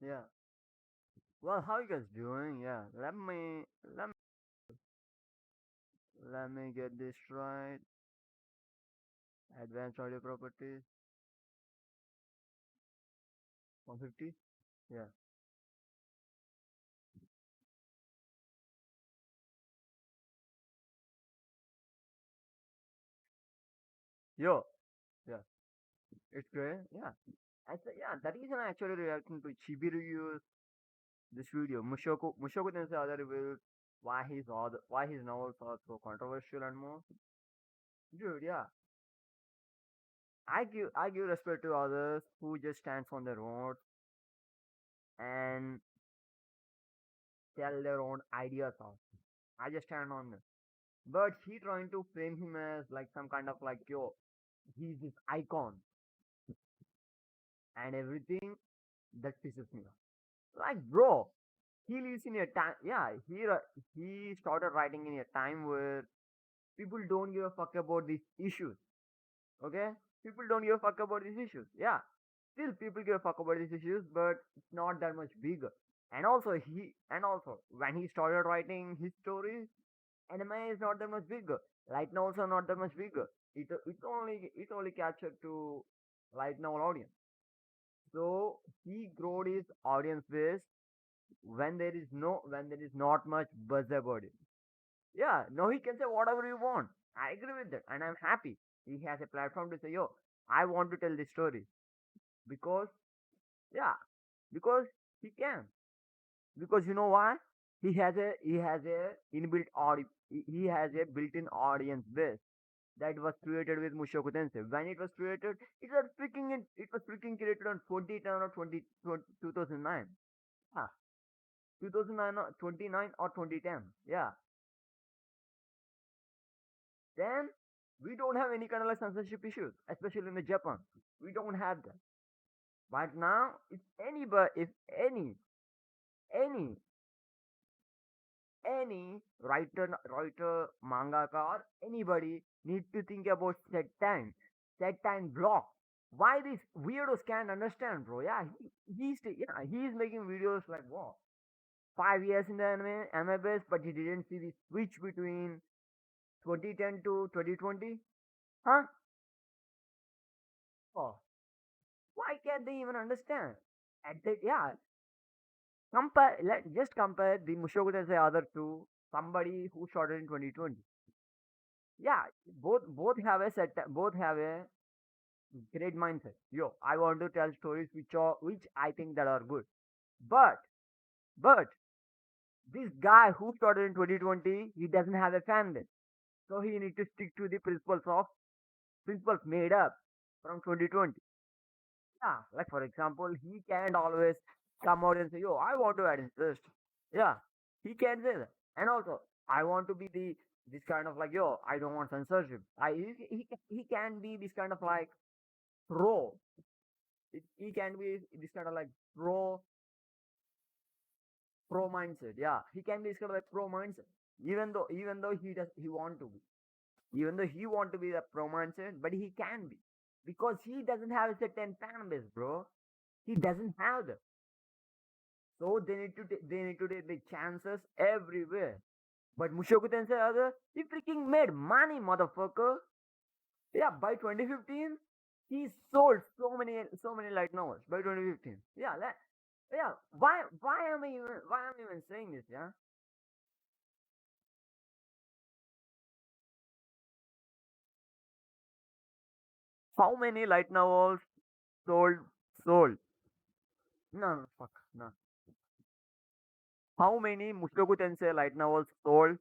Yeah. Well, how you guys doing? Yeah. Let me get this right. Advanced audio properties 150. Yeah. Yo. Yeah. It's great. Yeah. I said yeah. That is an actually reaction to chibireviews. This video. Mushoku Tensei Author reveals why his novels are so controversial and more. Dude. Yeah. I give respect to others who just stands on their own and tell their own ideas out. I just stand on them. But he trying to frame him as like some kind of like yo, he's this icon and everything that pisses me off. Like bro, he lives in a time. Yeah, he started writing in a time where people don't give a fuck about these issues. Okay, people don't give a fuck about these issues. Yeah, still people give a fuck about these issues, but it's not that much bigger. And also when he started writing his stories, anime is not that much bigger. Light novels are not that much bigger. It only captured to light novel audience. So he grew his audience base when there is not much buzz about it. Yeah, now he can say whatever you want. I agree with that, and I'm happy. He has a platform to say, yo, I want to tell this story because yeah, because he can. Because you know why? He has a inbuilt he has a built-in audience base that was created with Mushoku Tensei. When it was created, it was freaking created on 2010 or 2009. Yeah, 2009 or 29 or 2010. Yeah. Then we don't have any kind of like censorship issues, especially in the Japan. We don't have that. But now, if any any writer, mangaka, or anybody need to think about set time block. Why these weirdos can't understand, bro? Yeah, he's making videos like what 5 years in the anime base, but he didn't see the switch between 2010 to 2020. Huh? Oh, why can't they even understand? Yeah, just compare the Mushoku Tensei other two somebody who started in 2020. Yeah, both have a great mindset. Yo, I want to tell stories which I think that are good. But but this guy who started in 2020, he doesn't have a fan base, so he need to stick to the principles made up from 2020. Yeah, like for example, he can't always come out and say, "Yo, I want to add interest." Yeah, he can't say that. And also, I want to be this kind of like, "Yo, I don't want censorship." He can be this kind of like pro. He can be this kind of like pro mindset. Yeah, he can be this kind of like pro mindset. Even though he want to be the pro mindset, but he can be because he doesn't have a certain fan base, bro. He doesn't have that. So they need to take the chances everywhere. But Mushoku Tensei other, he freaking made money, motherfucker. Yeah, by 2015, he sold so many light novels by 2015. Yeah. Why am I even saying this? Yeah. How many light novels sold sold? No, no, fuck, no. How many Mushoku Tensei light novels sold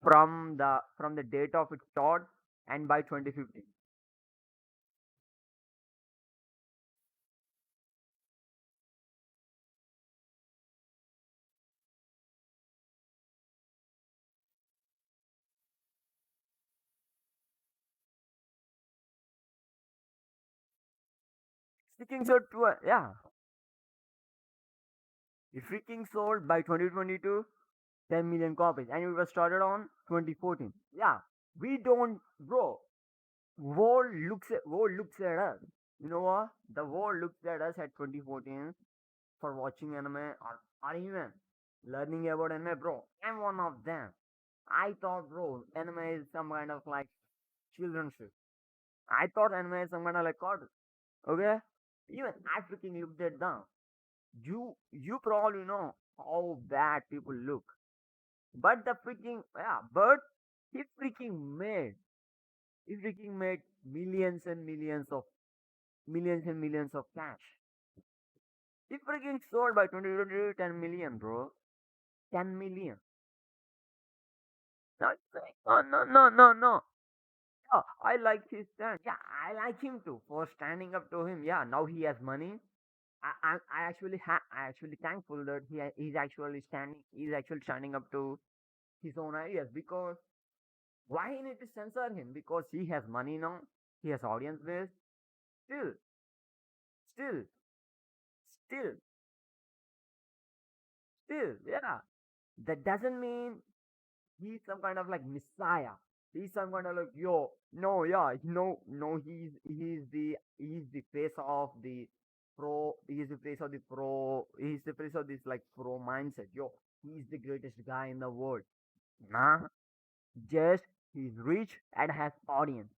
from the date of its start and by 2015? Sticking so to yeah, it freaking sold by 2022 10 million copies and it was started on 2014. Yeah, we don't, bro. World looks at us. You know what? The world looks at us at 2014 for watching anime or even learning about anime, bro. I'm one of them. I thought, bro, anime is some kind of like children's show. I thought anime is some kind of like cartoon. Okay? Even I freaking looked at them. You probably know how bad people look. But the freaking yeah, but he freaking made he freaking made millions and millions of cash. He freaking sold by 2020 10 million, bro. 10 million. Not saying, oh, no. Oh, I like his stand. Yeah, I like him too for standing up to him. Yeah, now he has money. I actually thankful that he's actually standing up to his own ideas because why he need to censor him? Because he has money now, he has audience base. Still, still, still, yeah. That doesn't mean he's some kind of like messiah. He's some kind of like yo, no, yeah, no. He's the face of the pro. He's the face of the pro. He's the face of this like pro mindset. Yo, he's the greatest guy in the world. Nah, just he's rich and has audience.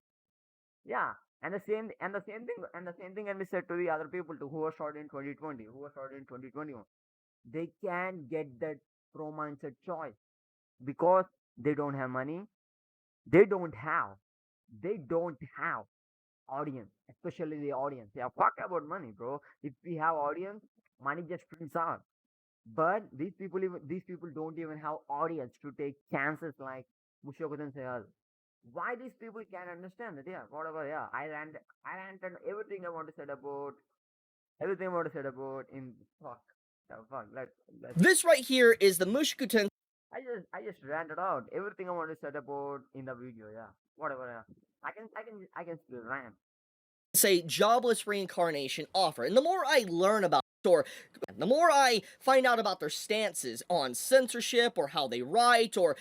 Yeah, and the same thing can be said to the other people too who were shot in 2020, who were shot in 2021. They can get that pro mindset choice because they don't have money. They don't have. They don't have audience, especially the audience. Yeah, fuck about money, bro. If we have audience, money just prints out. But these people don't even have audience to take chances like Mushoku Tensei Author. Why these people can't understand it? Yeah, whatever. Yeah, I ranted everything I want to say about everything I want to say about in fuck. Yeah, fuck. Let's. This right here is the Mushoku Tensei I just ranted out everything I want to say about in the video. Yeah, whatever. Yeah, I can still rant. jobless reincarnation offer. And the more I learn about or the more I find out about their stances on censorship or how they write or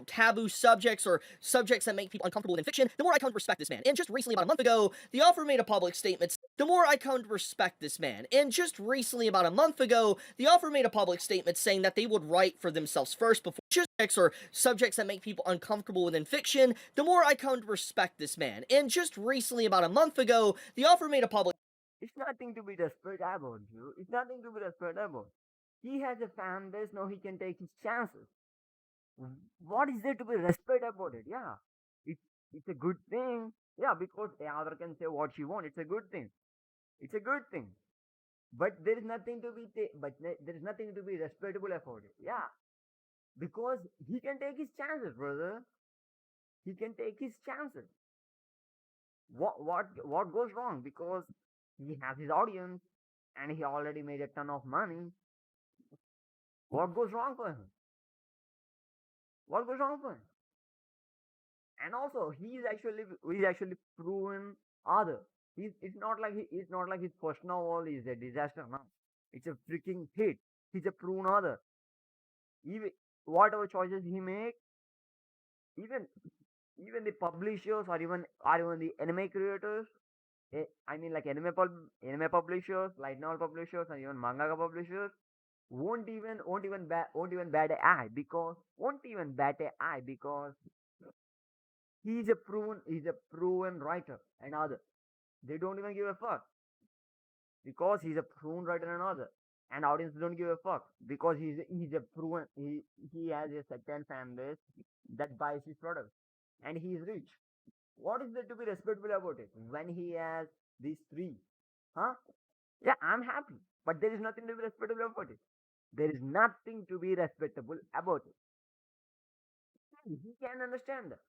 taboo subjects or subjects that make people uncomfortable in fiction, the more I come to respect this man. And just recently, about a month ago, the author made a public statement. The more I come to respect this man. And just recently, about a month ago, the author made a public statement saying that they would write for themselves first before or subjects that make people uncomfortable within fiction, the more I come to respect this man. And just recently, about a month ago, the author made a public. It's nothing to be desperate about, you. It's nothing to be desperate about. He has a fan base now. He can take his chances. What is there to be desperate about it? Yeah, it's it's a good thing. Yeah, because the other can say what she wants. It's a good thing. It's a good thing. But there is nothing to be there is nothing to be respectable about it. Yeah, because he can take his chances, brother. He can take his chances. What goes wrong? Because he has his audience and he already made a ton of money. What goes wrong for him? What goes wrong for him? And also, he's actually proven other. It's not like his first novel is a disaster now. It's a freaking hit. He's a proven other. Even whatever choices he make, even even the publishers or even the anime creators, I mean like anime publishers, light novel publishers, and even manga publishers won't even bat an eye because he's a proven writer and other. They don't even give a fuck because he's a proven writer and author. And audience don't give a fuck because he's a proven he has a certain fan base that buys his product and he's rich. What is there to be respectable about it when he has these three? Huh? Yeah, I'm happy, but there is nothing to be respectable about it. There is nothing to be respectable about it. He can understand that.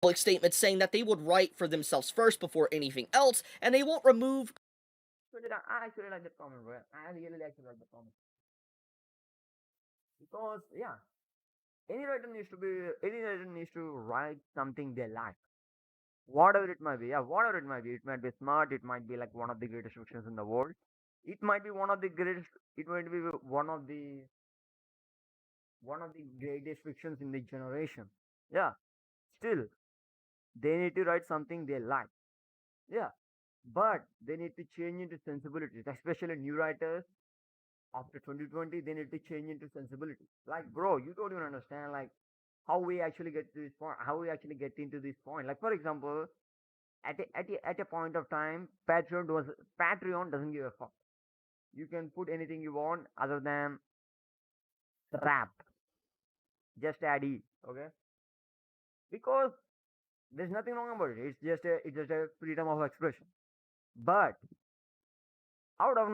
Public statement saying that they would write for themselves first before anything else, and they won't remove. I actually like that comment, bro. I really actually like the comment because yeah, any writer needs to write something they like, whatever it might be. Yeah, whatever it might be. It might be smart. It might be like one of the greatest fictions in the world. It might be one of the greatest. It might be one of the greatest fictions in the generation. Yeah, still they need to write something they like. Yeah, but they need to change into sensibilities, especially new writers after 2020. They need to change into sensibility. Like, bro, you don't even understand like how we actually get to this point, how we actually get into this point. Like, for example, at a point of time, Patreon doesn't give a fuck. You can put anything you want other than rap, just add E, okay? Because there's nothing wrong about it. It's just a freedom of expression. But out of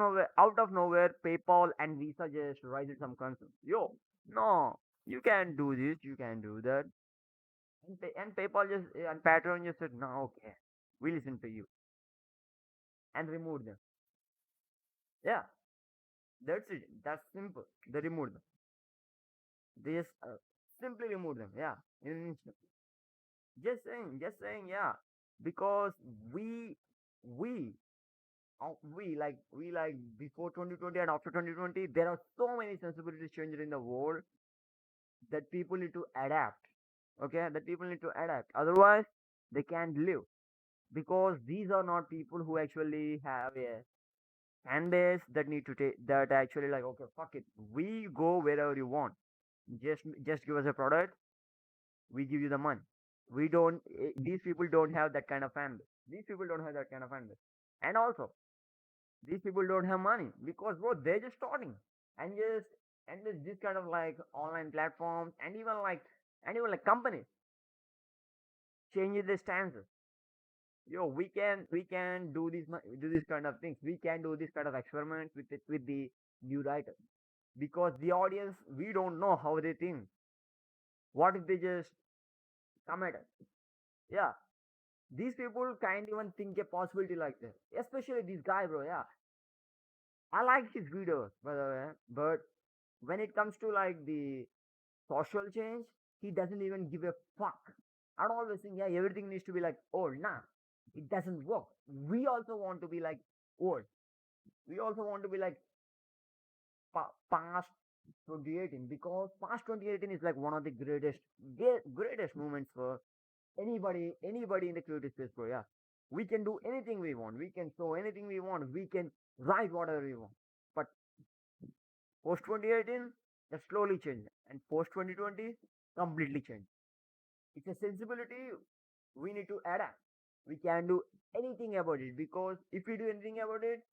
nowhere, PayPal and Visa just raised some concerns. Yo, no, you can't do this, you can't do that. And PayPal just and Patreon just said, no, okay, we listen to you and removed them. Yeah, that's it. That's simple. They removed them. They just simply removed them. Yeah, in an instant. Just saying, yeah, because we we we like before 2020 and after 2020, there are so many sensibilities changes in the world that people need to adapt. Okay, that people need to adapt. Otherwise, they can't live because these are not people who actually have a fan base that need to take that actually like okay, fuck it, we go wherever you want. Just give us a product, we give you the money. We don't. These people don't have that kind of fan base. These people don't have that kind of fan base. And also, these people don't have money because bro, they're just starting and there's this kind of like online platforms and even like companies changing their stances. Yo, we can do this kind of things. We can do this kind of experiments with the new writers because the audience we don't know how they think. What if they just come at us? Yeah, these people can't even think a possibility like this. Especially this guy, bro. Yeah, I like his videos by the way, but when it comes to like the social change, he doesn't even give a fuck. I don't always think, yeah, everything needs to be like old. Nah, it doesn't work. We also want to be like old. We also want to be like past 2018 because past 2018 is like one of the greatest moments for anybody in the creative space, bro. Yeah, we can do anything we want. We can show anything we want. We can write whatever we want. But post 2018, that slowly changed, and post 2020, completely changed. It's a sensibility we need to adapt. We can do anything about it because if we do anything about it,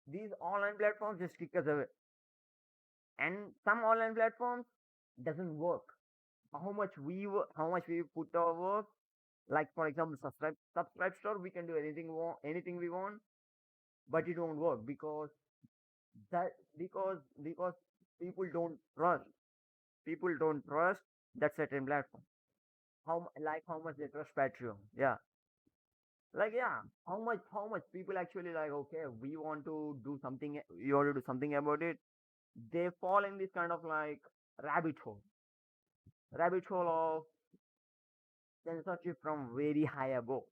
these online platforms just kick us away. And some online platforms doesn't work. How much we put our work. Like for example, subscribe store, we can do anything we want, but it won't work that because people don't trust. People don't trust that certain platform. How much they trust Patreon. Yeah, like yeah, how much people actually like okay, we want to do something. You want to do something about it. They fall in this kind of like rabbit hole, rabbit hole of censorship from very high above.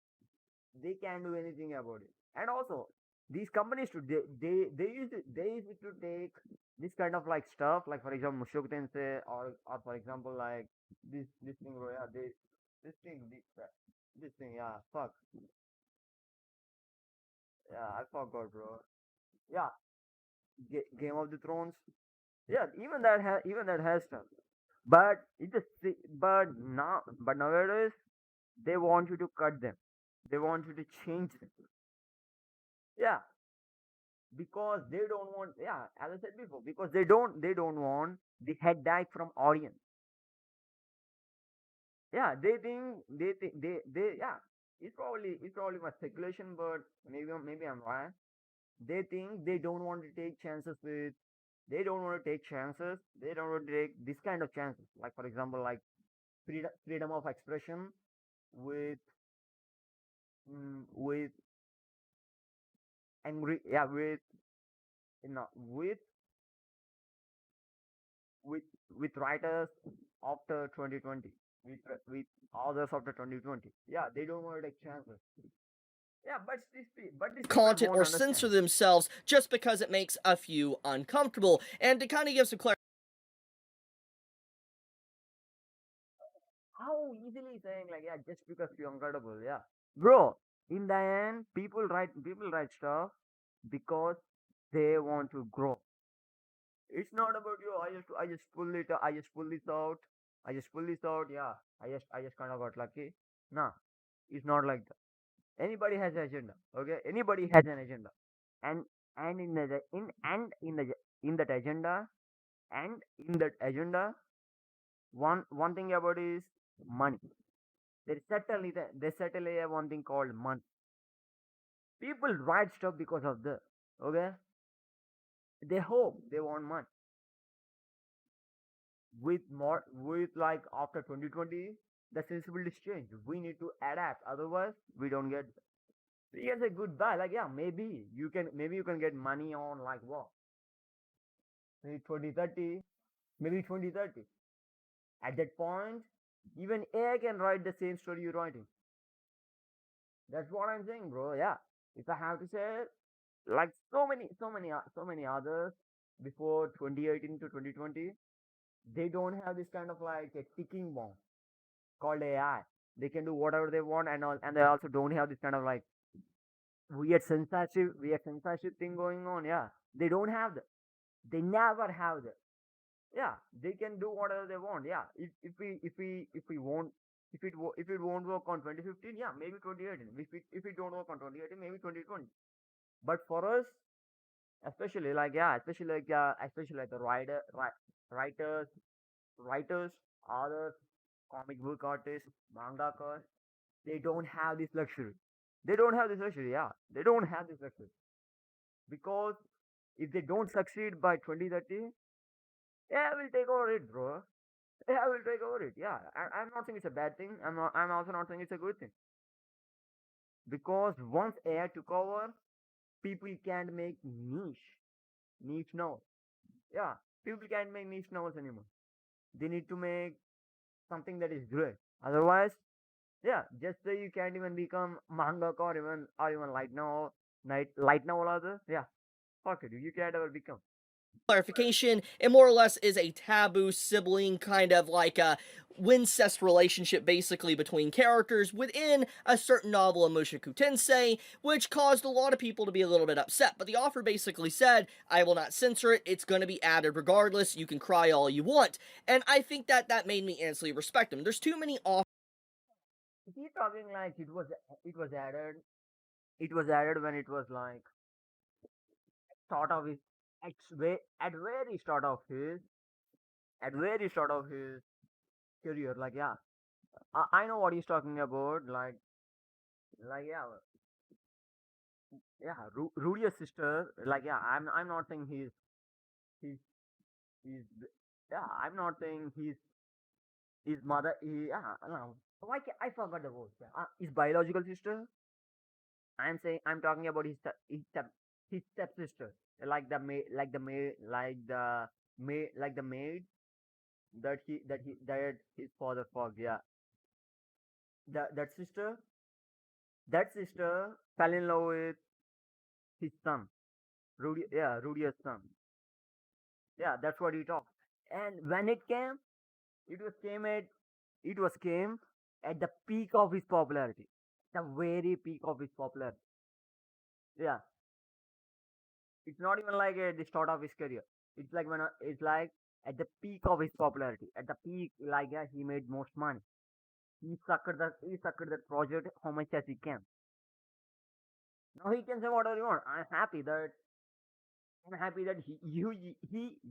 They can't do anything about it. And also, these companies to they used to take this kind of like stuff, like for example, Mushoku Tensei, or for example, like this thing, bro. Yeah, this thing, this thing. Yeah, fuck. Yeah, I forgot, bro. Yeah, Game of the Thrones. Yeah, even that has stuff. But nowadays they want you to cut them. They want you to change them. Yeah, because they don't want. Yeah, as I said before, because they don't want the headache from audience. Yeah, they yeah. It's probably my speculation, but maybe I'm wrong. They think they don't want to take chances with. They don't want to take chances. They don't want to take this kind of chances. Like for example, like freedom of expression with with angry. Yeah, with with with with writers after 2020, with authors after 2020. Yeah, they don't want to take chances. Yeah, but these people Content won't or understand censor themselves just because it makes a few uncomfortable. And to kind of give some clarity, how easily saying like yeah, just because you're uncomfortable. Yeah, bro. In the end, people write stuff because they want to grow. It's not about you. I just pull this out. Yeah, I just kind of got lucky. No, it's not like that. Anybody has an agenda. Okay, anybody has an agenda, and and in the in and in that agenda and in that agenda, one thing about is money. They certainly have one thing called money. People write stuff because of the okay. They hope they want money. With like after 2020, the sensibilities change. We need to adapt, otherwise we don't get. You can say goodbye, like yeah, maybe you can get money on like what, maybe 2030, maybe 2030. At that point, even AI can write the same story you're writing. That's what I'm saying, bro. Yeah, if I have to say, like so many others before 2018 to 2020, they don't have this kind of like a ticking bomb called AI. They can do whatever they want, and they also don't have this kind of like weird censorship thing going on. Yeah, they don't have that. They never have that. Yeah, they can do whatever they want. Yeah, if we won't, if it won't work on 2015, yeah, maybe 2018. If it don't work on 2018, maybe 2020. But for us, especially like the writers, writers, authors, comic book artists, mangakas, they don't have this luxury. They don't have this luxury. Yeah, they don't have this luxury because if they don't succeed by 2030, yeah, I will take over it, bro. Yeah, I will take over it. Yeah, I'm not saying it's a bad thing. I'm also not saying it's a good thing because once AI took over, people can't make niche novels. Yeah, people can't make niche novels anymore. They need to make something that is good. Otherwise, yeah, just say you can't even become mangaka or even light novel author. Yeah, fuck it, you can't ever become. Clarification, it more or less is a taboo sibling kind of like a wincest relationship basically between characters within a certain novel of Mushoku Tensei, which caused a lot of people to be a little bit upset. But the author basically said, I will not censor it, it's going to be added regardless, you can cry all you want. And I think that that made me instantly respect him. There's too many authors. He talking like it was added when it was like start of his at very start of his career. Like yeah, I know what he's talking about. Like yeah, Rudia's sister. Like yeah, I'm not saying he's he's yeah, I'm not saying his mother. Yeah, no, I forgot the word. Yeah. His biological sister. I'm talking about his stepsister. Like the maid that his father fucked. Yeah, that sister fell in love with his son, Rudy. Yeah, Rudy's son. Yeah, that's what he talked. And when it came, it was came at it was came at the peak of his popularity, the very peak of his popularity. Yeah, it's not even like at the start of his career. It's like at the peak of his popularity. At the peak, like yeah, he made most money. He suckered that project how much as he can. Now he can say whatever he want. I'm happy that he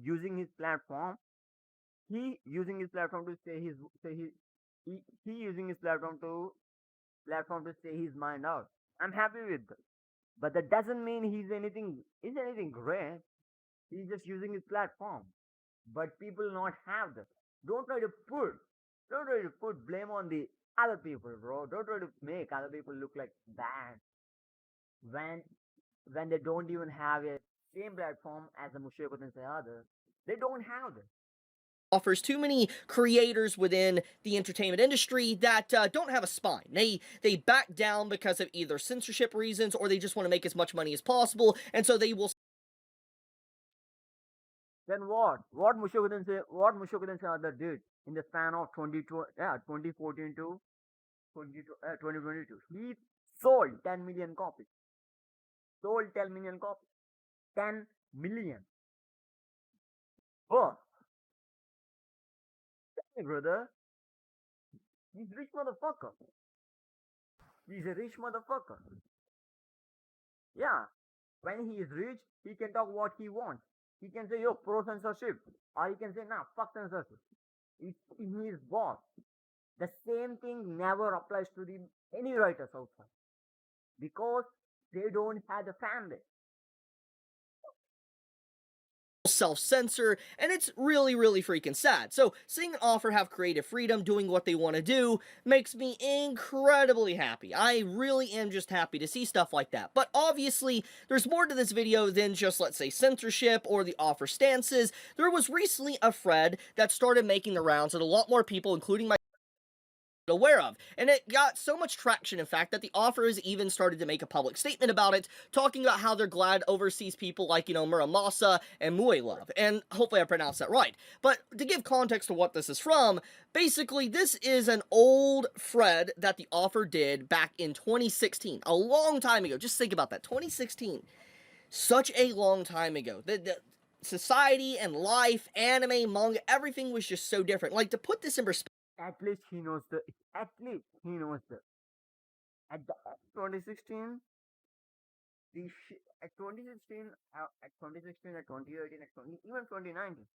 using his platform. He using his platform to say his he using his platform to say his mind out. I'm happy with that. But that doesn't mean he's anything great. He's just using his platform. But people not have that. Don't try to put don't try to put blame on the other people, bro. Don't try to make other people look like bad when they don't even have a same platform as the Mushoku Tensei other. They don't have that. Offers too many creators within the entertainment industry that don't have a spine. They back down because of either censorship reasons or they just want to make as much money as possible, and so they will. Then what? What Mushoku Tensei other did in the span of 2014 to 2022? He sold 10 million copies. Sold 10 million copies. 10 million. Oh, hey brother, he's rich motherfucker. He's a rich motherfucker. Yeah, when he is rich, he can talk what he wants. He can say, yo, pro censorship. Or he can say, nah, fuck censorship. It's his boss. The same thing never applies to the any writers outside because they don't have the fan base. Self-censor, and it's really, really freaking sad. So seeing an author have creative freedom doing what they want to do makes me incredibly happy. I really am just happy to see stuff like that. But obviously, there's more to this video than just, let's say, censorship or the author stances. There was recently a thread that started making the rounds that a lot more people, including my aware of, and it got so much traction, in fact, that the authors even started to make a public statement about it, talking about how they're glad overseas people like, Muramasa and Mue love, and hopefully I pronounced that right. But to give context to what this is from, basically this is an old thread that the author did back in 2016, a long time ago. Just think about that, 2016, such a long time ago. The society and life, anime, manga, everything was just so different. Like, to put this in perspective, At least he knows the. At least he knows the. At the 2016, at 2016, at 2016, at 2018, at 20, even 2019,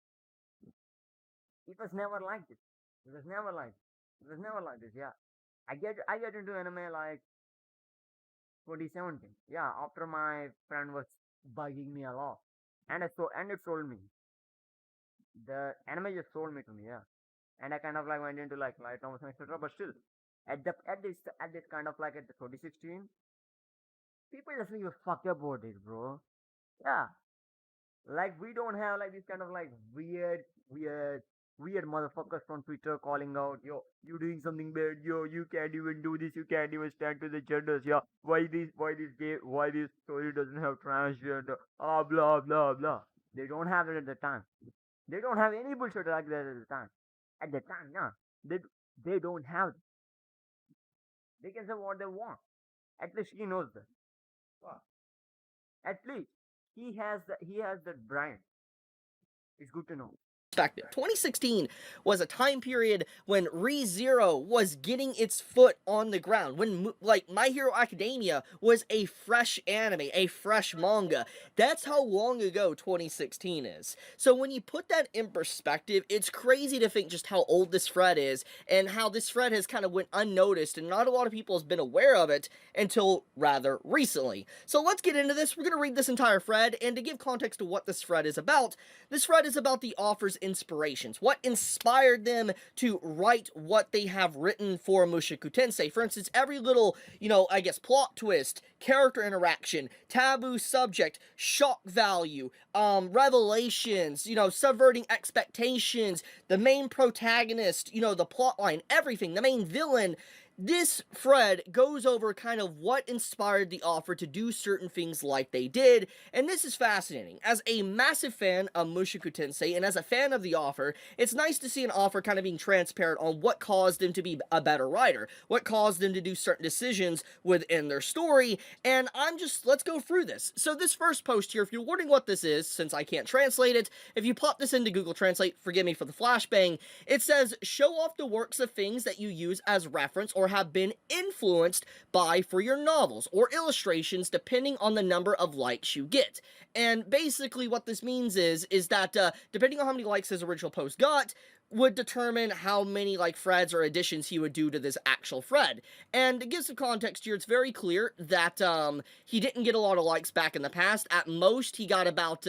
it was never like this. It was never like. It was never like this. Yeah, I get into anime like 2017. Yeah, after my friend was bugging me a lot, and it sold me. The anime just sold me to me. Yeah, and I kind of like went into like light novels and etc. But still, at this kind of like at the 2016, people just give a fuck about it, bro. Yeah, like we don't have like this kind of like weird motherfuckers from Twitter calling out, yo, you doing something bad, yo, you can't even do this, you can't even stand to the genders, yeah. Why this story doesn't have transgender, blah blah blah. They don't have it at the time. They don't have any bullshit like that at the time. At the time, yeah. They they don't have. They can say what they want. At least he knows that. Wow. At least he has that brain. It's good to know. perspective. 2016 was a time period when ReZero was getting its foot on the ground, when like My Hero Academia was a fresh anime, a fresh manga. That's how long ago 2016 is. So when you put that in perspective, it's crazy to think just how old this thread is and how this thread has kind of went unnoticed and not a lot of people has been aware of it until rather recently. So let's get into this. We're going to read this entire thread, and to give context to what this thread is about, this thread is about the author's inspirations, what inspired them to write what they have written for Mushoku Tensei. For instance, every little, I guess, plot twist, character interaction, taboo subject, shock value, revelations, subverting expectations, the main protagonist, the plot line, everything, the main villain. This thread goes over kind of what inspired the author to do certain things like they did, and this is fascinating. As a massive fan of Mushoku Tensei, and as a fan of the author, it's nice to see an author kind of being transparent on what caused them to be a better writer, what caused them to do certain decisions within their story, and let's go through this. So this first post here, if you're wondering what this is, since I can't translate it, if you pop this into Google Translate, forgive me for the flashbang, it says, show off the works of things that you use as reference or have been influenced by for your novels or illustrations, depending on the number of likes you get. And basically what this means is that depending on how many likes his original post got, would determine how many threads or additions he would do to this actual thread. And to give some context here, it's very clear that he didn't get a lot of likes back in the past. At most, he got about,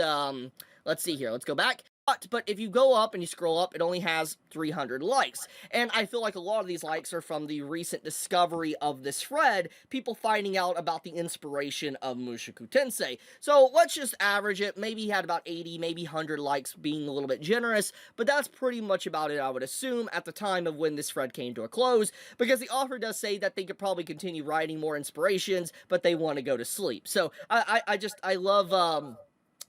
let's see here, let's go back. But if you go up and you scroll up, it only has 300 likes. And I feel like a lot of these likes are from the recent discovery of this thread, people finding out about the inspiration of Mushoku Tensei. So let's just average it. Maybe he had about 80, maybe 100 likes, being a little bit generous, but that's pretty much about it, I would assume, at the time of when this thread came to a close, because the author does say that they could probably continue writing more inspirations, but they want to go to sleep. So I love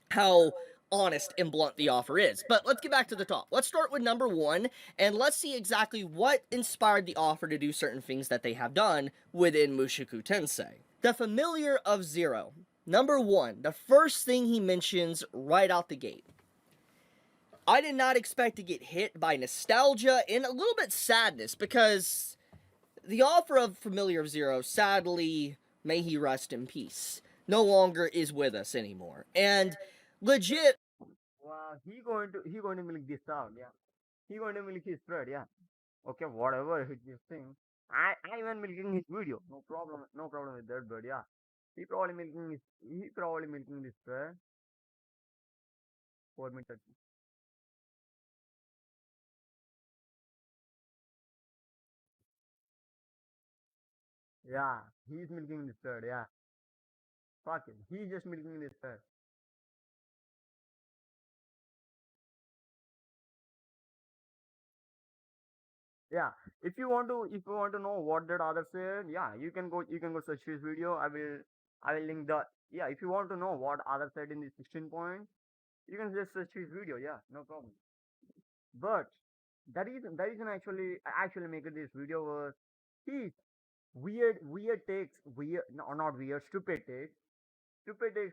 how honest and blunt the offer is. But let's get back to the top. Let's start with number one, and let's see exactly what inspired the author to do certain things that they have done within Mushoku Tensei. The Familiar of Zero. Number one, the first thing he mentions right out the gate. I did not expect to get hit by nostalgia and a little bit sadness, because the author of Familiar of Zero, sadly, may he rest in peace, no longer is with us anymore. And legit, Wow, he going to milk this out, yeah. He going to milk his thread, yeah. Okay, whatever he just saying. I even milking his video. No problem with that, but yeah. He probably milking this thread. 4 minutes. Yeah, he's milking this thread, yeah. Fuck it. He's just milking this thread. Yeah. If you want to know what that other said, yeah, you can go search his video. I will link the yeah, if you want to know what other said in the 16 point, you can just search his video, yeah, no problem. But the reason I actually make this video was his weird takes, weird, no, not weird, stupid takes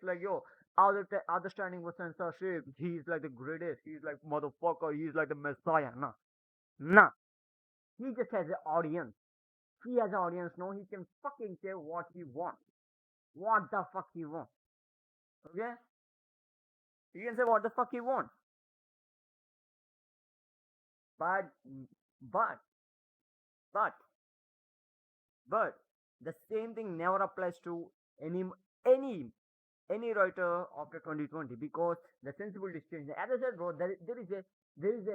like, yo, other standing for censorship, he's like the greatest, he's like motherfucker, he's like the messiah. Nah, he just has an audience. He has an audience. No, he can fucking say what he wants. What the fuck he wants. Okay? He can say what the fuck he wants. But, but, but, but, the same thing never applies to any, any, any writer after 2020, because the sensibility is changed. As I said, bro, there is a, there is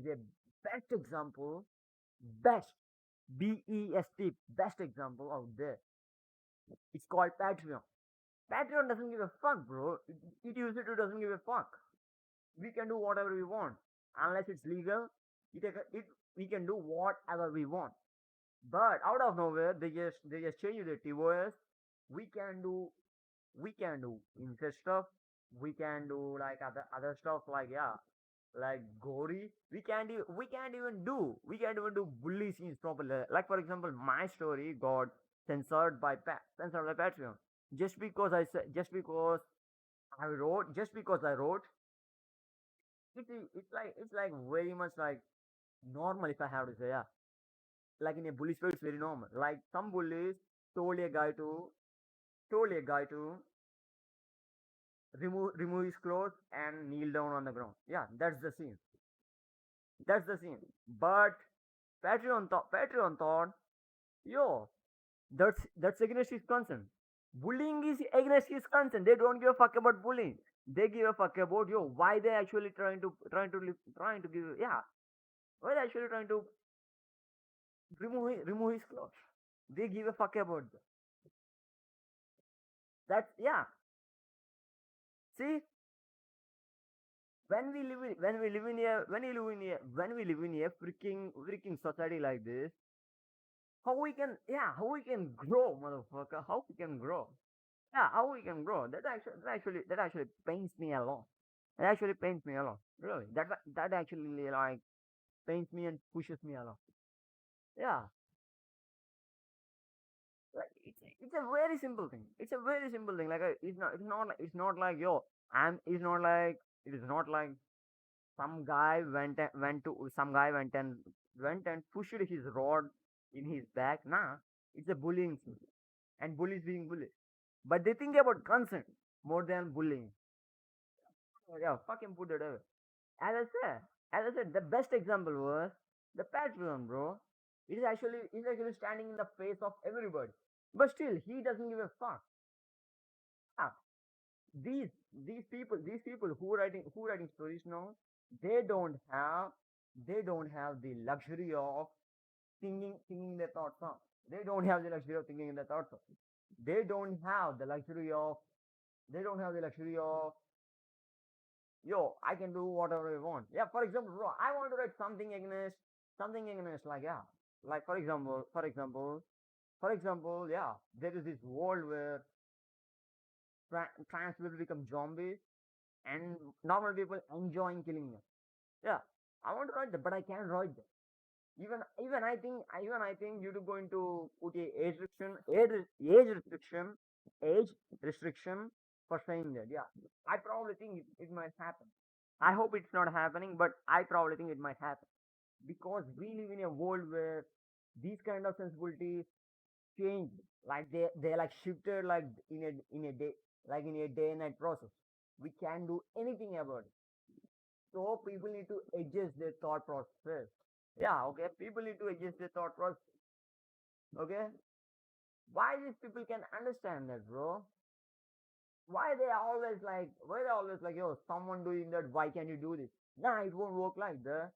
a best example, best, BEST, best example out there. It's called Patreon. Patreon doesn't give a fuck, bro. It usually doesn't give a fuck. We can do whatever we want unless it's legal. We can do whatever we want. But out of nowhere, they just change the TOS. We can do we can do incest stuff. We can do like other stuff, like, yeah, like gory. We can't even do bully scenes properly. Like, for example, my story got censored by Patreon, just because I wrote. It's like very much like normal, if I have to say, yeah. Like in a bully story, it's very normal. Like some bullies told a guy to told a guy to remove his clothes and kneel down on the ground. Yeah, that's the scene. That's the scene. But Patreon thought, yo, that's against his consent. Bullying is against his consent. They don't give a fuck about bullying. They give a fuck about, yo, why they actually trying to give, yeah, why they actually trying to remove his clothes. They give a fuck about that. That's, yeah. See, when we live in a freaking society like this, how we can grow, motherfucker? How we can grow? Yeah, how we can grow? That actually pains me a lot. It actually pains me a lot. Really, that actually like pains me and pushes me a lot. Yeah, like it's a very simple thing. It's a very simple thing. Like, it's not like, yo, it's not like it is not like some guy went and pushed his rod in his back. Nah, it's a bullying thing, and bullies being bullied. But they think about consent more than bullying. Oh, yeah, fucking put it away. As I said, the best example was the Patreon, bro. It is actually standing in the face of everybody, but still he doesn't give a fuck. Ah, these these people who writing stories now, they don't have the luxury of thinking their thoughts out. They don't have the luxury of thinking their thoughts out. They don't have the luxury of they don't have the luxury of, yo, I can do whatever I want. Yeah, for example, bro, I want to write something against, like, yeah, like, for example, yeah, there is this world where trans will become zombies. and normal people enjoying killing them. Yeah, I want to write that, but I can't write that. Even I think YouTube going to put a age restriction for saying that. Yeah, I probably think it might happen. I hope it's not happening, but I probably think it might happen because we live in a world where these kind of sensibilities change, like they like shifted like in a day, like in a day and night process. We can't do anything about it, so people need to adjust their thought process. Yeah, okay, people need to adjust their thought process. Okay, why these people can understand that, bro? Why they always like, yo, someone doing that, why can you do this? Nah, it won't work like that,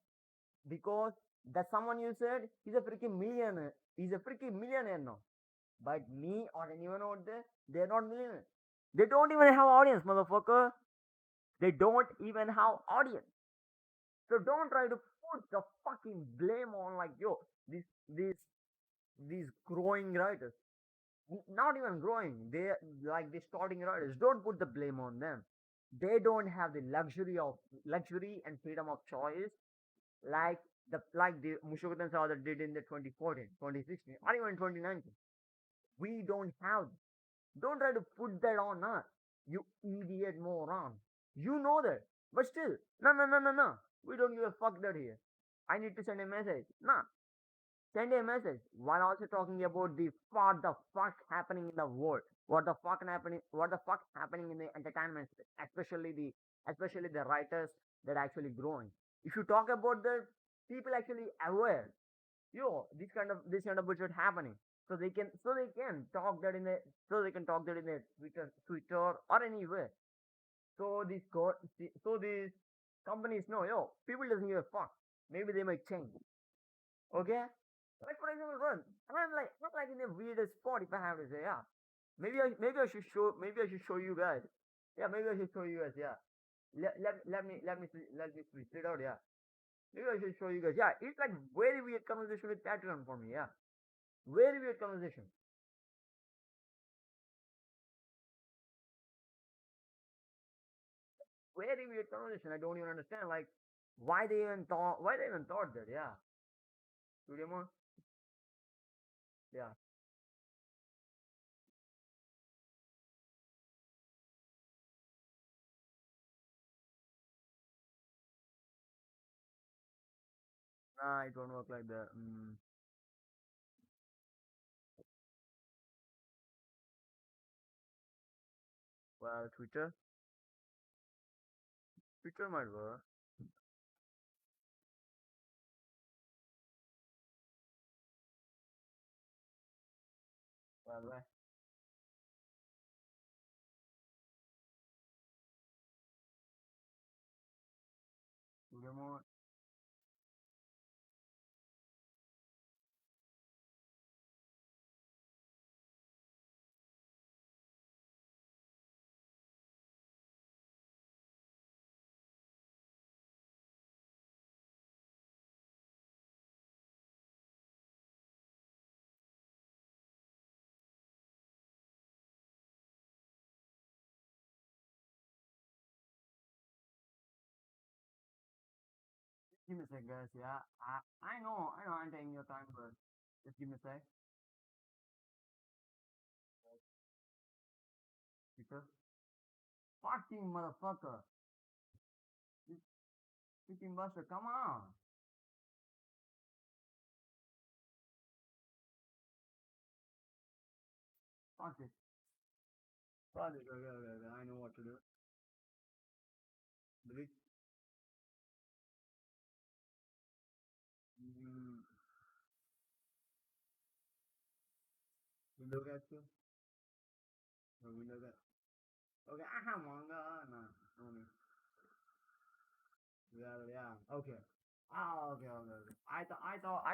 because that someone you said, he's a freaking millionaire. He's a freaking millionaire now. But me or anyone out there, they're not millionaires. They don't even have audience, motherfucker. They don't even have audience. So don't try to put the fucking blame on, like, yo, these these these growing writers. Not even growing. They like the starting writers. Don't put the blame on them. They don't have the luxury and freedom of choice like the Mushoku Tensei Author did in the 2014, 2016, or even 2019. We don't have. Don't try to put that on us, you idiot moron. You know that, but still, no, no, no, no, no. We don't give a fuck that here. I need to send a message. Nah, send a message while also talking about the what the fuck happening in the world, what the fuck happening in the entertainment space, especially the writers that are actually growing. If you talk about the people actually aware, yo, this kind of bullshit happening, so they can talk that in the Twitter or anywhere. So these companies know, yo, people doesn't give a fuck. Maybe they might change. Okay? Like for example, run. I'm like in the weirdest spot if I have to say, yeah. Maybe I should show you guys. Yeah, maybe I should show you guys, yeah. Let me switch it out, yeah. Maybe I should show you guys. Yeah, it's like very weird conversation with Patreon for me, yeah. Very weird conversation. Very weird conversation. I don't even understand like why they even thought that, yeah. Studio more? Yeah. Nah, it won't work like that. Well, Twitter might work. Well, studio more. Give me a sec, guys. Yeah, I know, I'm taking your time, but just give me a sec. Twitter. Fucking motherfucker. You freaking buster, come on. Fuck it. Fuck it. Okay. I know what to do. Delete. Mm, window capture. Window capture. Okay, I have one. No. Okay. Yeah. Okay. Ah, okay. I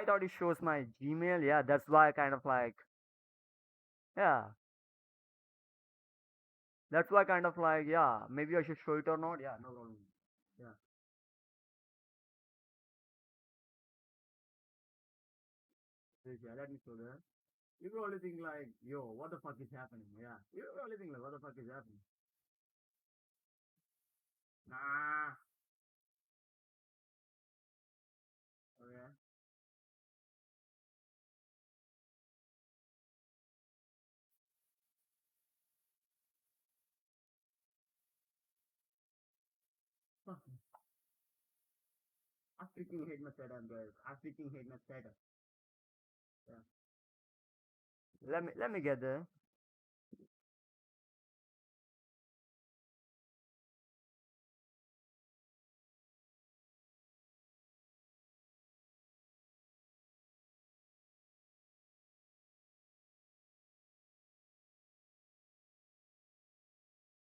thought it shows my Gmail. Yeah, that's why I kind of like, yeah, that's why I kind of like, yeah, maybe I should show it or not. Yeah, no problem. Yeah, yeah, let me show that. You probably think like, yo, what the fuck is happening? Yeah, you probably think like, what the fuck is happening? I freaking hate my setup, guys. I freaking hate my setup. Yeah. Let me get there.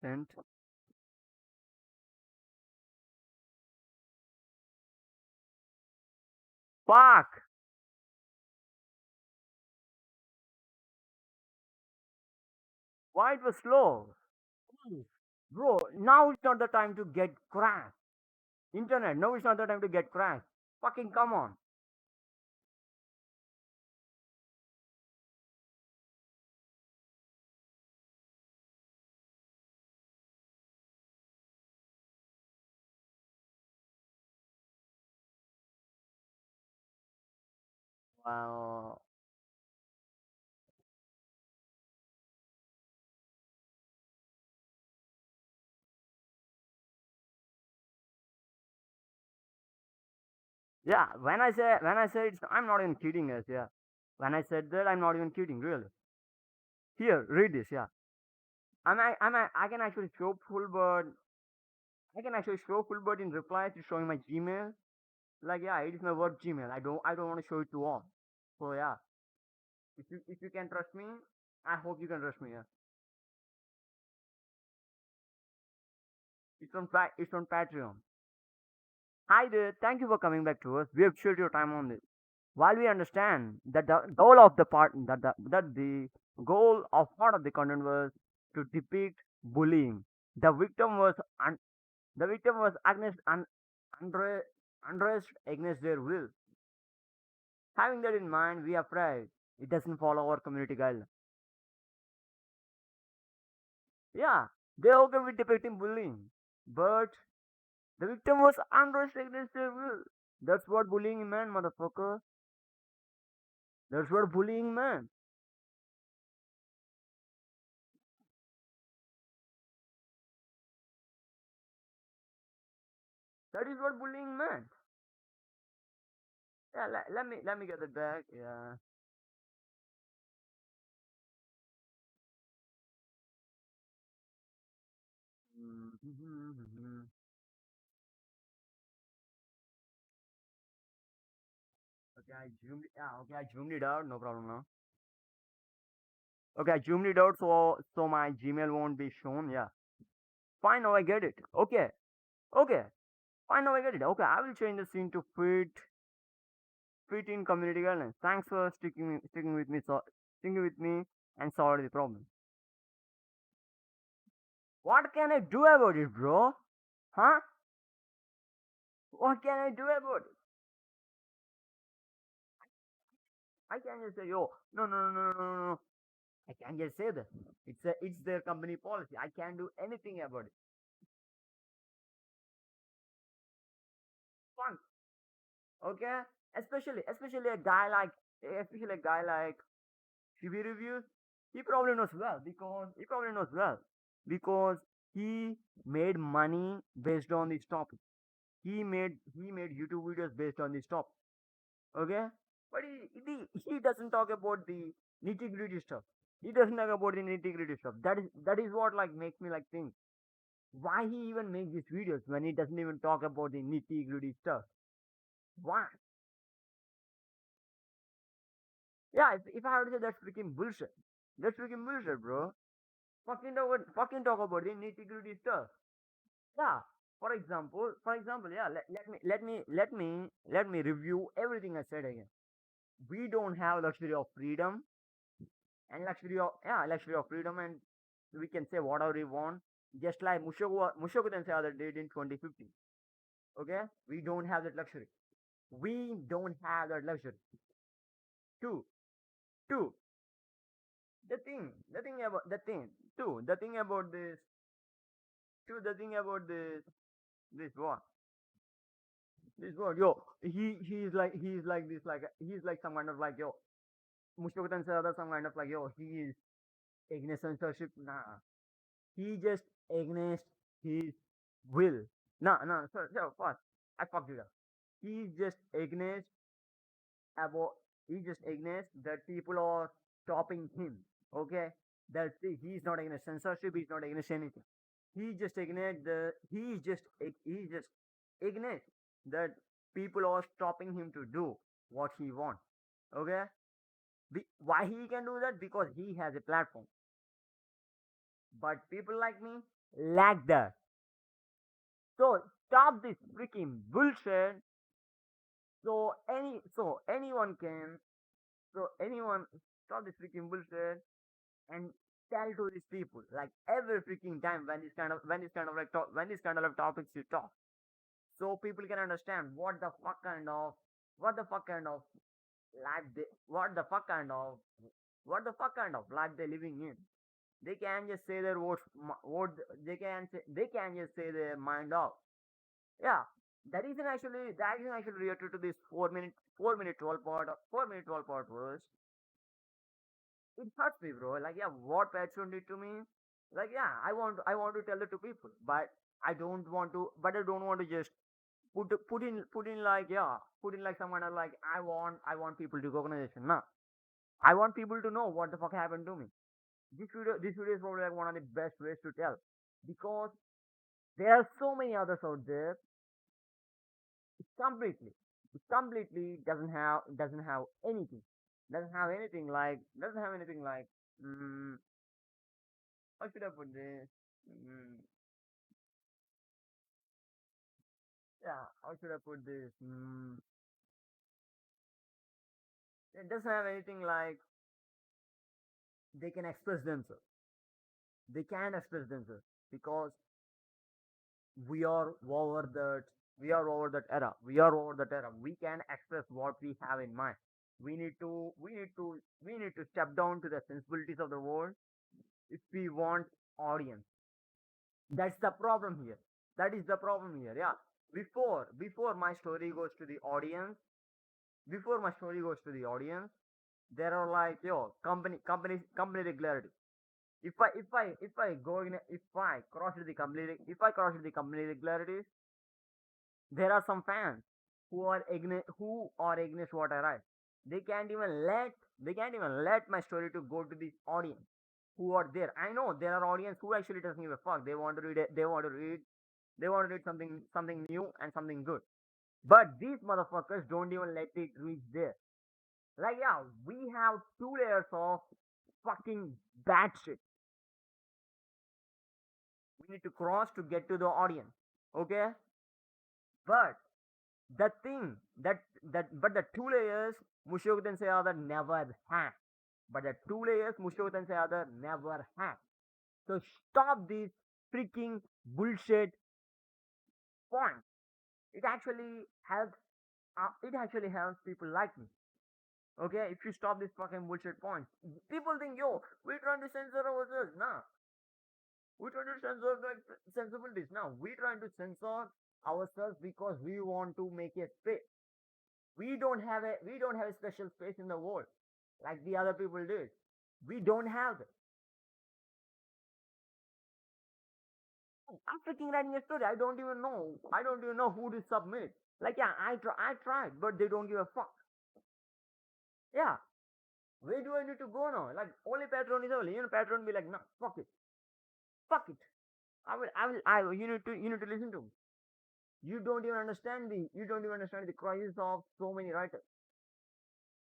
And fuck. Why it was slow? Please. Bro, now it's not the time to get crashed. Internet, now it's not the time to get crashed. Fucking come on. Wow. Yeah, when I say it's, I'm not even kidding, guys. Yeah, when I said that, I'm not even kidding, really. Here, read this. Yeah, I can actually show full bird. I can actually show full bird in reply to showing my Gmail. Like, yeah, it is my work Gmail. I don't want to show it to all. So yeah, if you can trust me, I hope you can trust me. Yeah, it's on Patreon. Hi there, thank you for coming back to us. We appreciate your time on this. While we understand that the goal of the part that the goal of part of the content was to depict bullying, the victim was the victim was under, undressed against their will. Having that in mind, we are afraid it doesn't follow our community guidelines. Yeah, they're okay with depicting bullying, but the victim was undressed against their will. That's what bullying meant, motherfucker. That's what bullying meant. That is what bullying meant. Yeah, let me get it back. Yeah. Okay, I zoomed it. Yeah, okay, I zoomed it out. No problem now. Okay, I zoomed it out so my Gmail won't be shown. Yeah. Fine, now I get it. Okay. Okay. Fine, now I get it. Okay, I will change the scene to fit in community guidelines. Thanks for sticking with me and solve the problem. What can I do about it, bro? Huh? What can I do about it? I can just say, yo, no, no, no, no, no, no, no. I can't just say that. It's their company policy. I can't do anything about it. Fun, okay? Especially a guy like chibireviews. He probably knows well because he made money based on this topic. He made YouTube videos based on this topic. Okay, but he doesn't talk about the nitty gritty stuff. He doesn't talk about the nitty gritty stuff. That is what like makes me like think why he even makes these videos when he doesn't even talk about the nitty gritty stuff. Why? Yeah, if I have to say that's freaking bullshit. That's freaking bullshit, bro. Fucking talk about the nitty gritty stuff. Yeah. For example, yeah. Let me review everything I said again. We don't have luxury of freedom and luxury of freedom, and we can say whatever we want, just like Mushoku Tensei Author did in 2015. Okay, we don't have that luxury. We don't have that luxury. Two, two. The thing about this. Two. The thing about this. This what? This what? Yo, he's like this like he's like some kind of like yo. Mushoku Tensei Author some kind of like yo. He is against censorship. Nah, he just against his will. No, no, so first, I fucked it up. He just against about he just against that people are stopping him. Okay, that's it. He's not against censorship. He's not against anything. He just against that people are stopping him to do what he wants. Okay, why he can do that? Because he has a platform. But people like me lack that. So stop this freaking bullshit. Anyone can anyone stop this freaking bullshit and tell to these people like every freaking time when this kind of like topics you talk, so people can understand what the fuck kind of life they what the fuck kind of life they're living in. They can just say their what they can just say their mind out. Yeah, that isn't actually related to this 4 minute 12 part verse. It hurts me, bro. Like, yeah, what Patreon did to me. Like, yeah, I want to tell it to people, but I don't want to just put in like, yeah, put in like someone else, like I want people to recognition. No, I want people to know what the fuck happened to me. This video is probably like one of the best ways to tell, because there are so many others out there. It's completely doesn't have anything, doesn't have anything like. Mm, how should I put this? Mm, yeah, how should I put this? It doesn't have anything like they can express themselves. They can express themselves because we are over that. We are over that era. We are over that era. We can express what we have in mind. We need to step down to the sensibilities of the world if we want audience. That's the problem here. That is the problem here. Yeah. Before my story goes to the audience, before my story goes to the audience, there are like company regularity. If I go in if I cross the company regularities, there are some fans who are against what I write. They can't even let my story to go to this audience who are there. I know there are audience who actually doesn't give a fuck. They want to read it. They want to read something new and something good. But these motherfuckers don't even let it reach there. Like, yeah, we have 2 layers of fucking bad shit we need to cross to get to the audience. Okay? But the thing but the 2 layers Mushoku Tensei Author never had. But the 2 layers Mushoku Tensei Author never had. So stop this freaking bullshit point. It actually helps. It actually helps people like me. Okay, if you stop this fucking bullshit point, people think, yo, we're trying to censor ourselves. Nah, we're trying to censor the sensibilities. Now we're trying to censor ourselves because we want to make a space. We don't have a special space in the world like the other people did. We don't have it. I'm freaking writing a story. I don't even know who to submit. Like, yeah, I tried, but they don't give a fuck. Yeah, where do I need to go now? Like, only Patreon is only. Patreon be like, nah, fuck it, fuck it. You need to listen to me. You don't even understand the crisis of so many writers.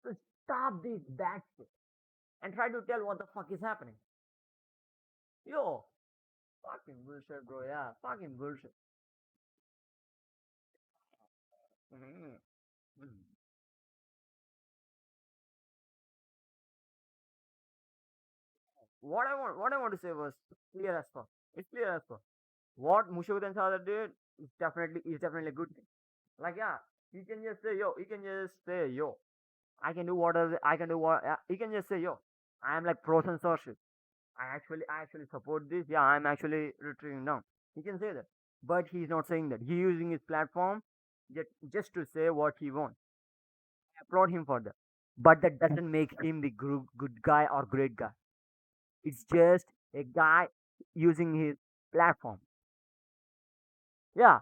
So stop this bad shit and try to tell what the fuck is happening. Yo, fucking bullshit, bro. Yeah, fucking bullshit. Mhm. Mhm. What I want to say was clear as fuck. It's clear as fuck. What Mushoku Tensei did is definitely a good thing. Like, yeah, you can just say yo. You can just say yo. I can do what. You can just say yo. I am like pro censorship. I actually support this. Yeah, I'm actually retreating down. He can say that, but he's not saying that. He's using his platform just to say what he wants. I applaud him for that. But that doesn't make him the good guy or great guy. It's just a guy using his platform. Yeah.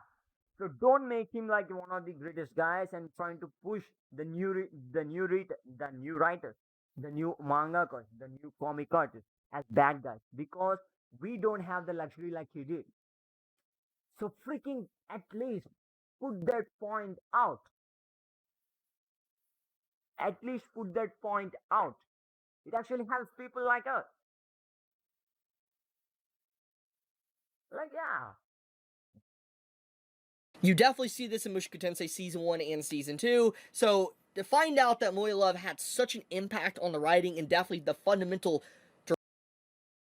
So don't make him like one of the greatest guys and trying to push the new writers, the new mangakas, the new comic artists as bad guys because we don't have the luxury like he did. So freaking at least put that point out. At least put that point out. It actually helps people like us. Like yeah, You definitely see this in Mushoku Tensei Season 1 and Season 2, so to find out that Moya Love had such an impact on the writing and definitely the fundamental a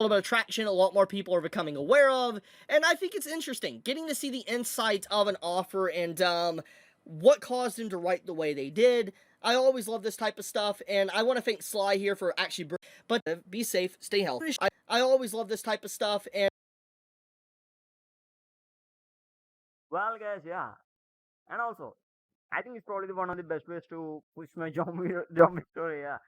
little bit of traction, a lot more people are becoming aware of, and I think it's interesting getting to see the insights of an author and what caused them to write the way they did. I always love this type of stuff, and I want to thank Sly here for actually. But be safe, stay healthy. I always love this type of stuff, and well guys, yeah, and also I think it's probably one of the best ways to push my zombie story. Yeah,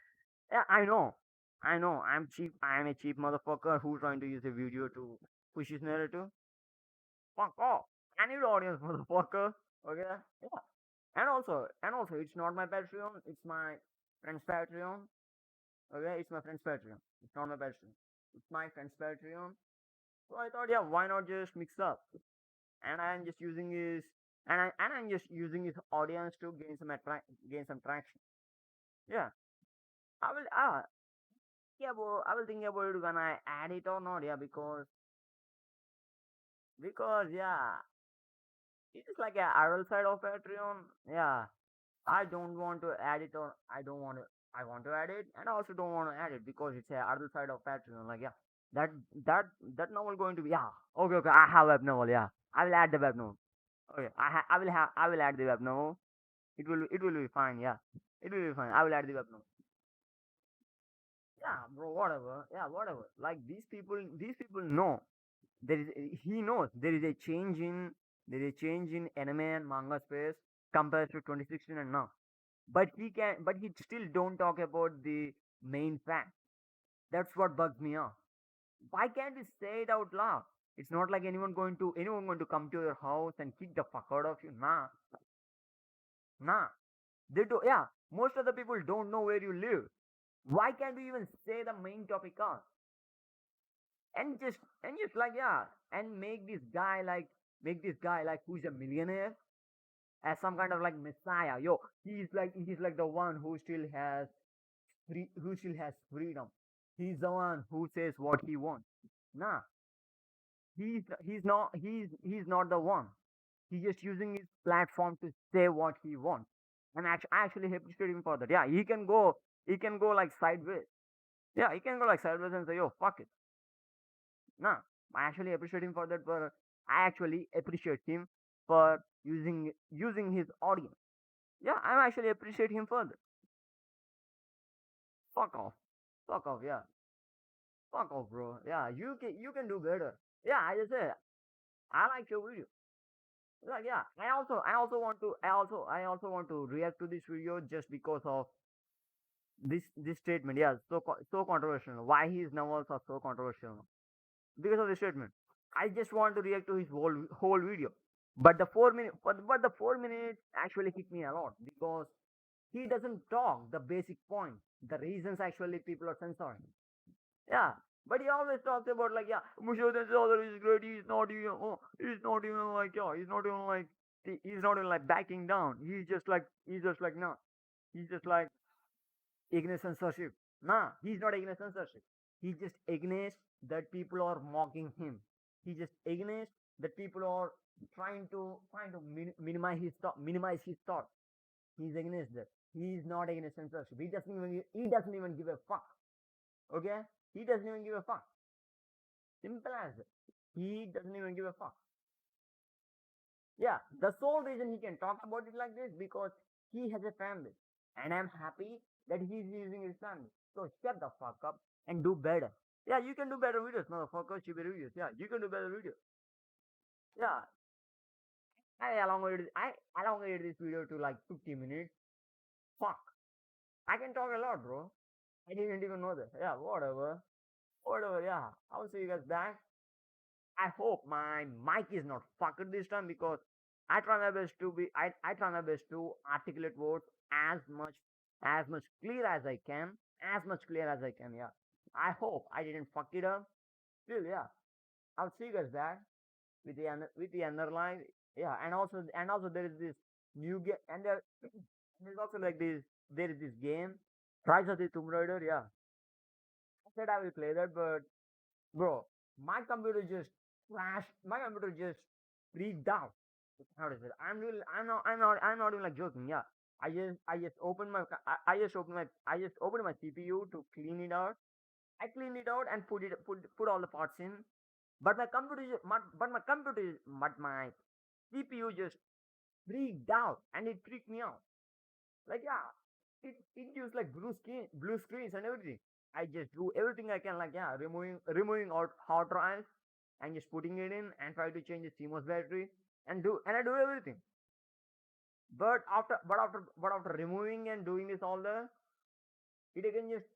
yeah, I know. I'm cheap. I'm a cheap motherfucker who's trying to use a video to push his narrative. Fuck off. I need audience, motherfucker. Okay. Yeah. And also, it's not my Patreon. It's my friend's Patreon. Okay, it's my friend's Patreon. It's not my Patreon. It's my friend's Patreon. So I thought, yeah, why not just mix up? And I'm just using his, I'm just using his audience to gain some traction. Yeah, I will. Yeah, bro. I will think about it when I add it or not. Yeah, because yeah, it is like a adult side of Patreon. Yeah, I don't want to add it or I don't want to. I want to add it, and I also don't want to add it because it's a adult side of Patreon. Like yeah, that that that novel going to be yeah. Okay, okay. I have web novel. Yeah, I will add the web novel. Okay, I will add the web novel. It will be fine. Yeah, it will be fine. I will add the web novel. Yeah, bro. Whatever. Yeah, whatever. Like these people know there is he knows there is a change in anime and manga space compared to 2016 and now. But he still don't talk about the main fact. That's what bugs me off. Why can't we say it out loud? It's not like anyone going to come to your house and kick the fuck out of you. Nah, nah. They do. Yeah, most of the people don't know where you live. Why can't we even say the main topic out and just like yeah and make this guy like who's a millionaire as some kind of like messiah. Yo, he's like the one who still has freedom. He's the one who says what he wants. Nah, he's not the one. He's just using his platform to say what he wants. And I actually appreciate him for that. Yeah, he can go like sideways. Yeah, he can go like sideways and say, yo, fuck it. Nah, I actually appreciate him for that. But I actually appreciate him for using his audience. Yeah, I actually appreciate him for that. Fuck off. Fuck off. Yeah. Fuck off, bro. Yeah, you can do better. Yeah, I just said I like your video. Like yeah, I also want to react to this video just because of this statement. Yeah, so controversial. Why his novels are so controversial? Because of this statement. I just want to react to his whole video. But the 4 minutes actually hit me a lot because he doesn't talk the basic point, the reasons actually people are censoring. Yeah, but he always talks about like yeah, Mushoku Tensei Author is great. He's not even like backing down. He's just like no, he's just like against censorship. Nah, he's not against censorship. He just against that people are mocking him. He just against that people are trying to minimize his thought. He's against that. He's not against censorship. He doesn't even give a fuck. Okay, he doesn't even give a fuck. Simple as that. He doesn't even give a fuck. Yeah, the sole reason he can talk about it like this because he has a family, and I'm happy that he's using his family. So shut the fuck up and do better. Yeah, you can do better videos, motherfucker. Chibireviews. Yeah, you can do better videos. Yeah, I elongated this video to like 50 minutes. Fuck, I can talk a lot, bro. I didn't even know that. Yeah, whatever, whatever. Yeah, I'll see you guys back. I hope my mic is not fucked this time because I try my best to be. I try my best to articulate words as much clear as I can, as much clear as I can. Yeah. I hope I didn't fuck it up. Still, yeah. I'll see you guys back with the underline. Yeah, and also there is this new game, and there's also like this. There is this game, Rise of the Tomb Raider. Yeah, I said I will play that, but bro, my computer just crashed. My computer just freaked out. How is it? I'm not even like joking. Yeah, I just opened my, I just opened my CPU to clean it out. I cleaned it out and put all the parts in. But my computer, but my CPU just freaked out and it freaked me out. Like yeah, it used like blue screens and everything. I just do everything I can, like yeah, removing out hard drives and just putting it in and try to change the CMOS battery and I do everything. But after removing and doing this all the, it again just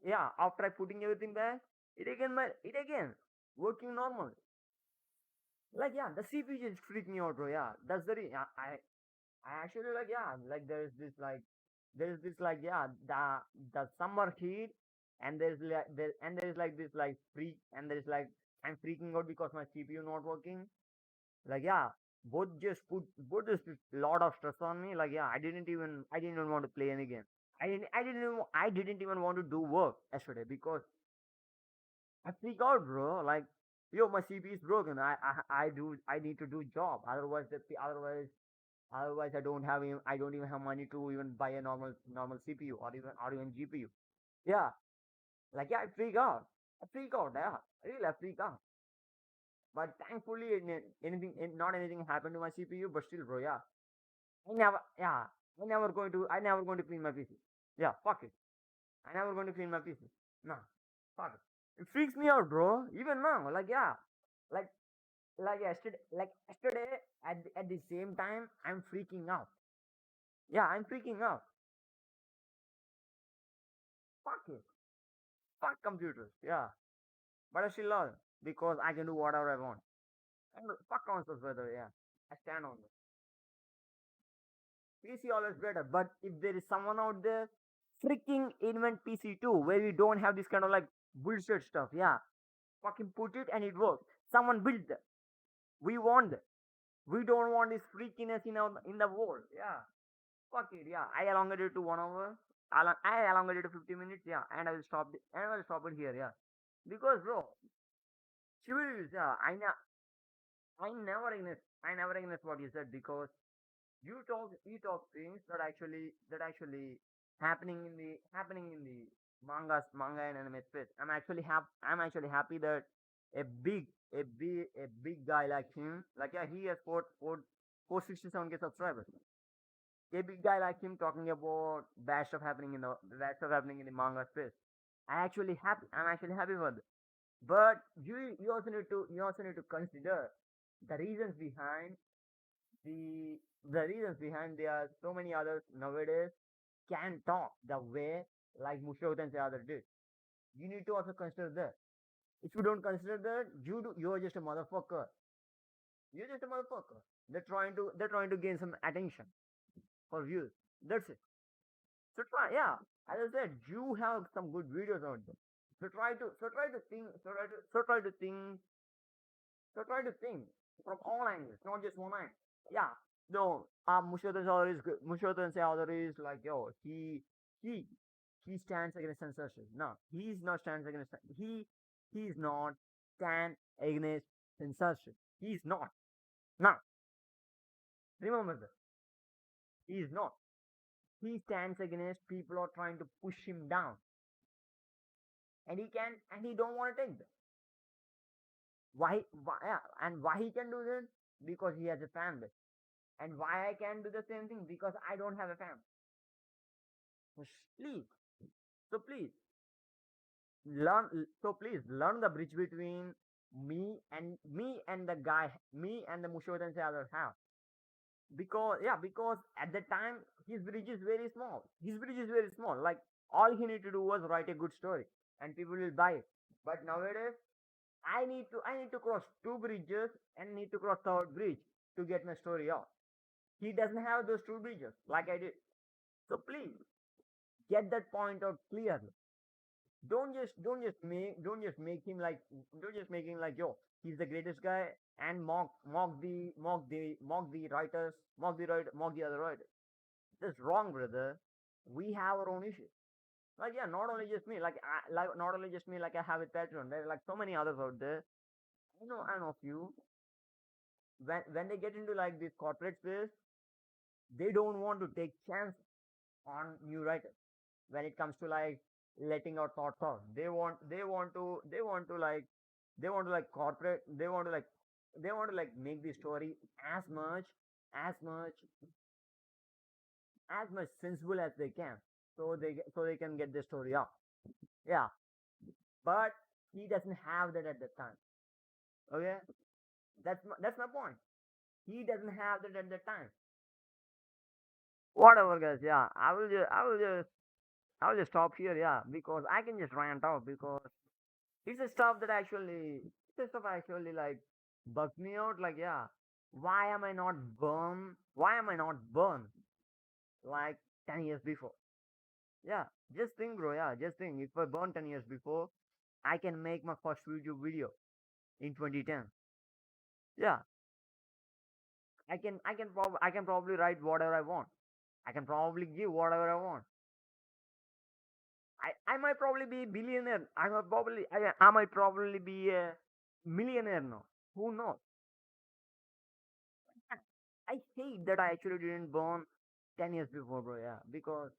yeah, after I putting everything back, it again working normal. Like yeah, the CPU just freaked me out, bro. Yeah, that's the I actually like yeah, like there's this like yeah, the summer heat, and there is like this like freak, and there is like I'm freaking out because my CPU not working. Like yeah, both just put lot of stress on me. Like yeah, I didn't even want to play any game. I didn't even want to do work yesterday because I freak out, bro. Like yo, my CPU is broken. I need to do job. Otherwise, I don't even have money to even buy a normal CPU or even GPU. Yeah, like yeah, I freak out. I freak out. Yeah, really, I freak out. But thankfully, not anything happened to my CPU. But still, bro, yeah, yeah, I never going to clean my PC. Yeah, fuck it. I never going to clean my PC. No, fuck it. It freaks me out, bro. Even now, like yeah, like like yesterday at the same time, I'm freaking out. Yeah, I'm freaking out. Fuck it. Fuck computers. Yeah. But I still love it because I can do whatever I want. And fuck consoles, whether, yeah. I stand on it. PC always better. But if there is someone out there, freaking invent PC too, where we don't have this kind of like bullshit stuff. Yeah. Fucking put it and it works. Someone built that. We want that. We don't want this freakiness in the world. Yeah. Fuck it. Yeah. I elongated it to 1 hour. I elongated it to 50 minutes. Yeah. And I will stop it here. Yeah. Because bro, chibireviews, yeah, I never ignore what you said because you talk things that actually happening in the manga and anime space. I'm actually happy that a a big guy like him, like yeah, he has 467K subscribers. A big guy like him talking about bad stuff happening in the manga space. I'm actually happy for that. But you also need to consider the reasons behind the reasons behind there are so many others nowadays can talk the way like Mushoku Tensei Author did. You need to also consider that. If you don't consider that, you're just a motherfucker. You're just a motherfucker. They're trying to gain some attention for views. That's it. So try, yeah. As I said, you have some good videos out there. Try to think try to think from all angles, not just one angle. Yeah. No, Mushoku Tensei Author is like yo, he he stands against censorship. No, he's not stands against he's not stand against censorship. He's not. No, remember that. He's not. He stands against people are trying to push him down, and he don't want to take that. Yeah, and why he can do that? Because he has a fan base. And why I can do the same thing? Because I don't have a fan. So please, so please please learn the bridge between me and the Mushoku Tensei other have. Because yeah, because at the time his bridge is very small. His bridge is very small. Like all he need to do was write a good story, and people will buy it. But nowadays, I need to cross two bridges and need to cross third bridge to get my story out. He doesn't have those two bridges like I did. So please get that point out clearly. Don't just make him like yo, he's the greatest guy and mock the writers, mock the other writers. That's wrong, brother. We have our own issues. Like yeah, not only just me, like not only just me, like I have a Patreon. There are like so many others out there. I know few. When they get into like this corporate space, they don't want to take chance on new writers when it comes to like letting our thoughts out. They want to like corporate. They want to like make the story as much as much as much sensible as they can, so they can get the story out. Yeah, but he doesn't have that at the time. Okay, that's my point. He doesn't have that at the time. Whatever, guys. Yeah, I will just stop here. Yeah, because I can just rant out because it's a stuff that actually it's a stuff actually like bugs me out. Like yeah, why am I not burned? Why am I not burned like 10 years before? Yeah, just think, bro. Yeah, just think. If I burn 10 years before, I can make my first YouTube video in 2010. Yeah, I can probably write whatever I want. I can probably give whatever I want. I might probably be billionaire. I might probably be a millionaire now. Who knows? I I hate that I actually didn't born 10 years before, bro. Yeah, because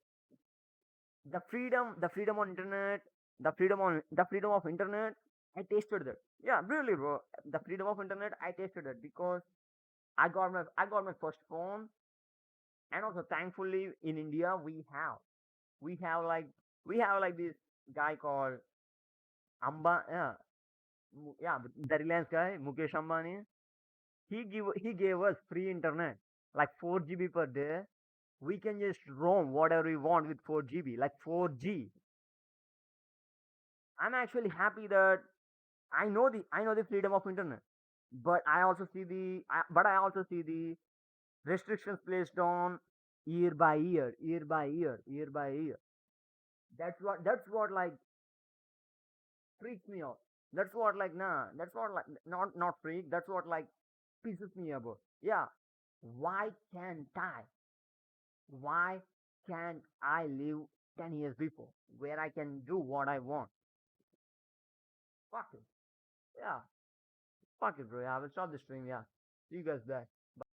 the freedom on internet, the freedom of internet. I tasted that. Yeah, really, bro. The freedom of internet, I tasted it because I got my first phone, and also thankfully in India we have like we have like this guy called Amba. Yeah, yeah, the Reliance guy, Mukesh Ambani. He gave us free internet, like 4 GB per day. We can just roam whatever we want with 4 GB, like 4G. I'm actually happy that I know the freedom of internet, but I also see the restrictions placed on year by year, year by year, year by year. That's what like freaks me out. That's what like nah. That's what like not freak. That's what like pisses me about. Yeah, why can't I? Why can't I live 10 years before where I can do what I want? Fuck it. Yeah, fuck it, bro. Yeah, I will stop the stream. Yeah, see you guys back.